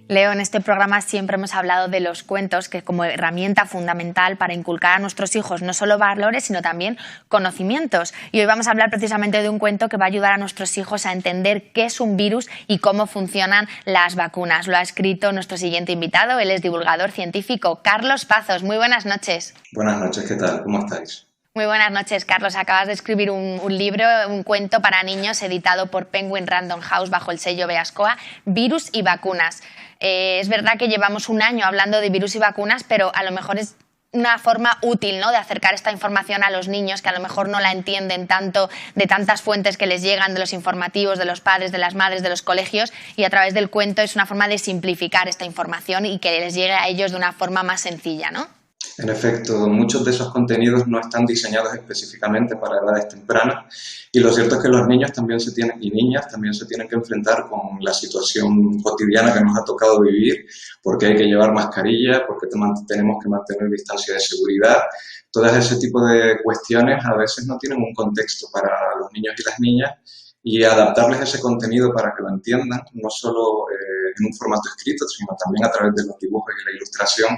Leo, en este programa siempre hemos hablado de los cuentos que como herramienta fundamental para inculcar a nuestros hijos no solo valores, sino también conocimientos. Y hoy vamos a hablar precisamente de un cuento que va a ayudar a nuestros hijos a entender qué es un virus y cómo funcionan las vacunas. Lo ha escrito nuestro siguiente invitado, él es divulgador científico, Carlos Pazos. Muy buenas noches. Buenas noches, ¿qué tal? ¿Cómo estáis? Muy buenas noches, Carlos. Acabas de escribir un libro, un cuento para niños editado por Penguin Random House bajo el sello Beascoa, Virus y vacunas. Es verdad que llevamos un año hablando de virus y vacunas, pero a lo mejor es una forma útil, ¿no?, de acercar esta información a los niños que a lo mejor no la entienden tanto, de tantas fuentes que les llegan, de los informativos, de los padres, de las madres, de los colegios, y a través del cuento es una forma de simplificar esta información y que les llegue a ellos de una forma más sencilla, ¿no? En efecto, muchos de esos contenidos no están diseñados específicamente para edades tempranas y lo cierto es que los niños también y niñas también se tienen que enfrentar con la situación cotidiana que nos ha tocado vivir, porque hay que llevar mascarilla, porque tenemos que mantener distancia de seguridad. Todo ese tipo de cuestiones a veces no tienen un contexto para los niños y las niñas, y adaptarles ese contenido para que lo entiendan, no solo en un formato escrito, sino también a través de los dibujos y la ilustración,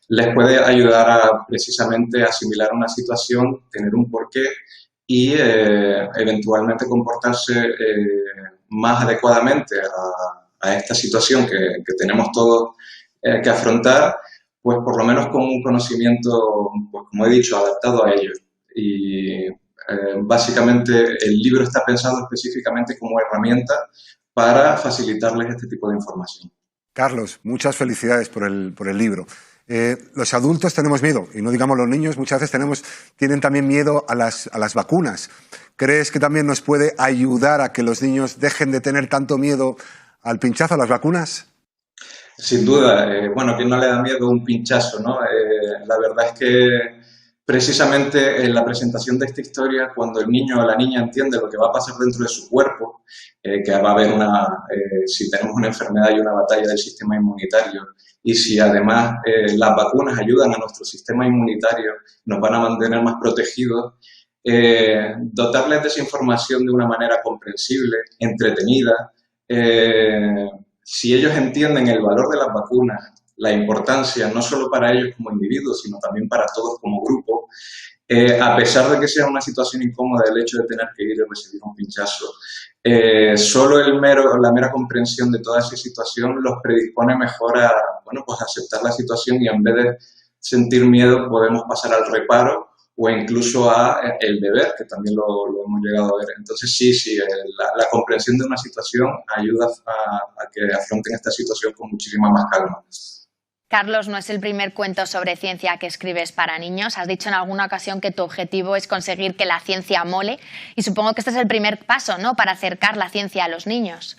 les puede ayudar a precisamente asimilar una situación, tener un porqué y eventualmente comportarse más adecuadamente a esta situación que tenemos todos que afrontar, pues por lo menos con un conocimiento, pues como he dicho, adaptado a ellos. Y básicamente el libro está pensado específicamente como herramienta para facilitarles este tipo de información. Carlos, muchas felicidades por el libro. Los adultos tenemos miedo, y no digamos los niños, muchas veces tienen también miedo a las vacunas. ¿Crees que también nos puede ayudar a que los niños dejen de tener tanto miedo al pinchazo, a las vacunas? Sin duda. Bueno, ¿quién no le da miedo un pinchazo, no? La verdad es que precisamente en la presentación de esta historia, cuando el niño o la niña entiende lo que va a pasar dentro de su cuerpo, que va a haber si tenemos una enfermedad y una batalla del sistema inmunitario, y si además las vacunas ayudan a nuestro sistema inmunitario, nos van a mantener más protegidos, dotarles de esa información de una manera comprensible, entretenida. Si ellos entienden el valor de las vacunas, la importancia no solo para ellos como individuos, sino también para todos como grupo, a pesar de que sea una situación incómoda el hecho de tener que ir a recibir un pinchazo, solo la mera comprensión de toda esa situación los predispone mejor a aceptar la situación, y en vez de sentir miedo podemos pasar al reparo o incluso a el deber, que también lo hemos llegado a ver. Entonces sí, la comprensión de una situación ayuda a que afronten esta situación con muchísima más calma. Carlos, no es el primer cuento sobre ciencia que escribes para niños. Has dicho en alguna ocasión que tu objetivo es conseguir que la ciencia mole, y supongo que este es el primer paso, ¿no?, para acercar la ciencia a los niños.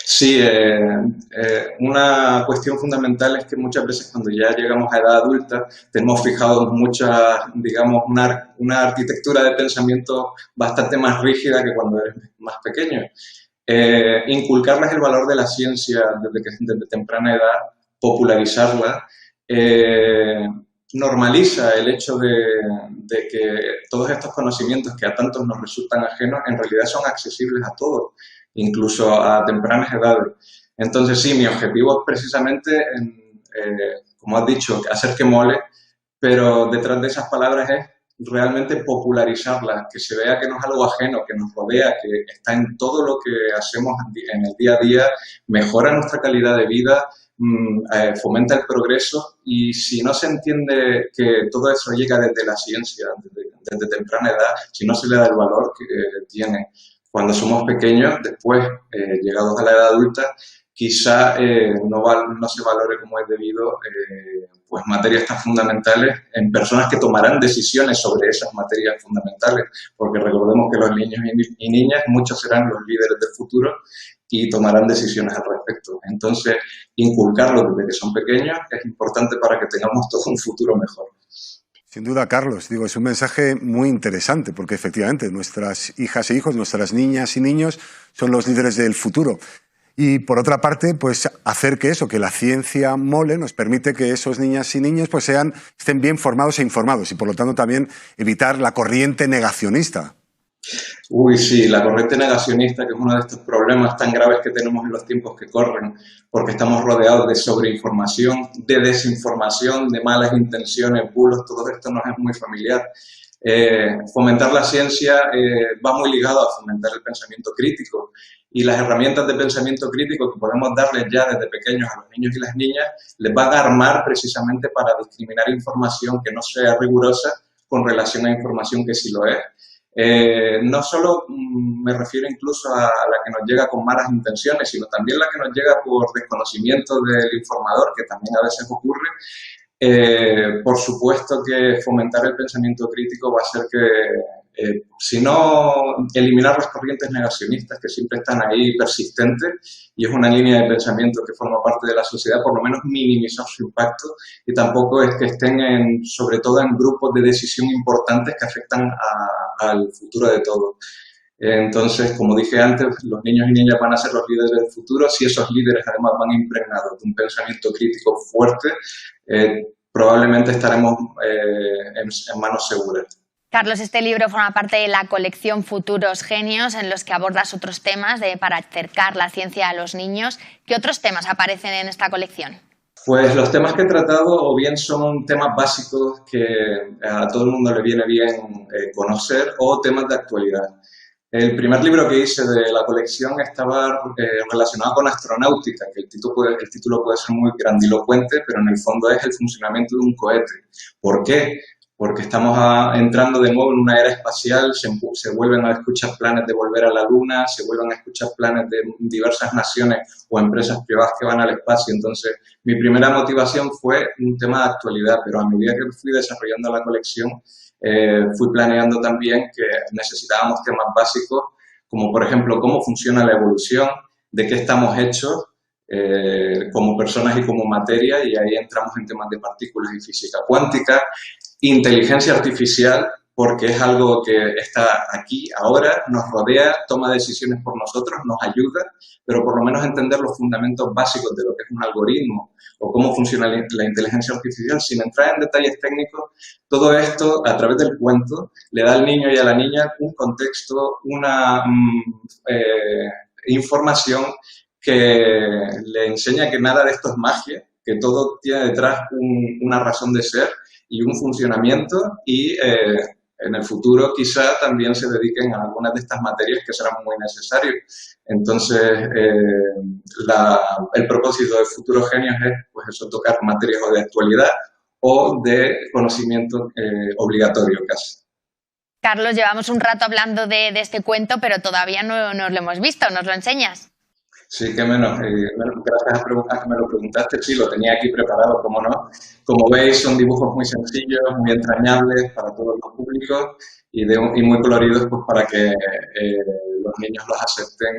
Sí, una cuestión fundamental es que muchas veces cuando ya llegamos a edad adulta tenemos fijados una arquitectura de pensamiento bastante más rígida que cuando eres más pequeño. Inculcarles el valor de la ciencia desde temprana edad, popularizarla, normaliza el hecho de que todos estos conocimientos que a tantos nos resultan ajenos en realidad son accesibles a todos, incluso a tempranas edades. Entonces sí, mi objetivo es precisamente, como has dicho, hacer que mole, pero detrás de esas palabras es realmente popularizarlas, que se vea que no es algo ajeno, que nos rodea, que está en todo lo que hacemos en el día a día, mejora nuestra calidad de vida, fomenta el progreso, y si no se entiende que todo eso llega desde la ciencia, desde temprana edad, si no se le da el valor que tiene cuando somos pequeños, después, llegados a la edad adulta, quizá no se valore como es debido pues materias tan fundamentales en personas que tomarán decisiones sobre esas materias fundamentales, porque recordemos que los niños y niñas, muchos serán los líderes del futuro y tomarán decisiones al respecto. Entonces, inculcarlo desde que son pequeños es importante para que tengamos todo un futuro mejor. Sin duda, Carlos, es un mensaje muy interesante, porque efectivamente nuestras hijas e hijos, nuestras niñas y niños son los líderes del futuro. Y por otra parte, pues hacer que la ciencia mole, nos permite que esos niñas y niños pues estén bien formados e informados, y por lo tanto también evitar la corriente negacionista. Uy, sí, la corriente negacionista, que es uno de estos problemas tan graves que tenemos en los tiempos que corren, porque estamos rodeados de sobreinformación, de desinformación, de malas intenciones, bulos, todo esto nos es muy familiar. Fomentar la ciencia va muy ligado a fomentar el pensamiento crítico, y las herramientas de pensamiento crítico que podemos darles ya desde pequeños a los niños y las niñas les van a armar precisamente para discriminar información que no sea rigurosa con relación a información que sí lo es. No solo me refiero incluso a la que nos llega con malas intenciones, sino también la que nos llega por desconocimiento del informador, que también a veces ocurre. Por supuesto que fomentar el pensamiento crítico va a ser que, si no eliminar las corrientes negacionistas que siempre están ahí persistentes, y es una línea de pensamiento que forma parte de la sociedad, por lo menos minimizar su impacto, y tampoco es que estén sobre todo en grupos de decisión importantes que afectan al futuro de todos. Entonces, como dije antes, los niños y niñas van a ser los líderes del futuro. Si esos líderes además van impregnados de un pensamiento crítico fuerte, probablemente estaremos en manos seguras. Carlos, este libro forma parte de la colección Futuros Genios, en los que abordas otros temas para acercar la ciencia a los niños. ¿Qué otros temas aparecen en esta colección? Pues los temas que he tratado o bien son temas básicos que a todo el mundo le viene bien conocer, o temas de actualidad. El primer libro que hice de la colección estaba relacionado con astronáutica, que el título puede ser muy grandilocuente, pero en el fondo es el funcionamiento de un cohete. ¿Por qué? Porque estamos entrando de nuevo en una era espacial, se vuelven a escuchar planes de volver a la Luna, se vuelven a escuchar planes de diversas naciones o empresas privadas que van al espacio. Entonces, mi primera motivación fue un tema de actualidad, pero a medida que fui desarrollando la colección, fui planeando también que necesitábamos temas básicos, como por ejemplo cómo funciona la evolución, de qué estamos hechos como personas y como materia, y ahí entramos en temas de partículas y física cuántica, inteligencia artificial, porque es algo que está aquí, ahora, nos rodea, toma decisiones por nosotros, nos ayuda, pero por lo menos entender los fundamentos básicos de lo que es un algoritmo o cómo funciona la inteligencia artificial, sin entrar en detalles técnicos. Todo esto, a través del cuento, le da al niño y a la niña un contexto, una información que le enseña que nada de esto es magia, que todo tiene detrás una razón de ser y un funcionamiento, y en el futuro quizá también se dediquen a algunas de estas materias que serán muy necesarias. Entonces, el propósito de Futuros Genios es, pues eso, tocar materias o de actualidad o de conocimiento obligatorio casi. Carlos, llevamos un rato hablando de este cuento, pero todavía no nos lo hemos visto. ¿Nos lo enseñas? Sí, que menos. Gracias a que me lo preguntaste. Sí, lo tenía aquí preparado, cómo no. Como veis, son dibujos muy sencillos, muy entrañables para todos los públicos y muy coloridos, pues para que los niños los acepten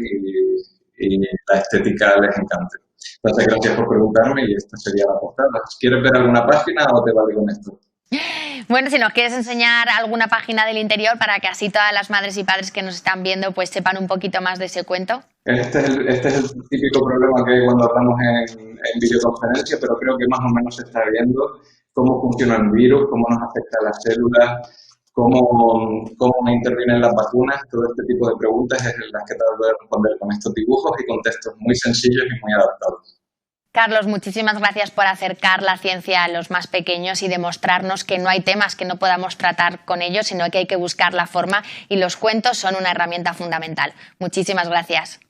y la estética les encante. Entonces, gracias por preguntarme, y esta sería la portada. ¿Quieres ver alguna página o te vale con esto? Bueno, si nos quieres enseñar alguna página del interior para que así todas las madres y padres que nos están viendo pues sepan un poquito más de ese cuento. Este es el típico problema que hay cuando hablamos en videoconferencia, pero creo que más o menos se está viendo cómo funciona el virus, cómo nos afecta a las células, cómo intervienen las vacunas. Todo este tipo de preguntas es las que trato de responder con estos dibujos y con textos muy sencillos y muy adaptados. Carlos, muchísimas gracias por acercar la ciencia a los más pequeños y demostrarnos que no hay temas que no podamos tratar con ellos, sino que hay que buscar la forma, y los cuentos son una herramienta fundamental. Muchísimas gracias.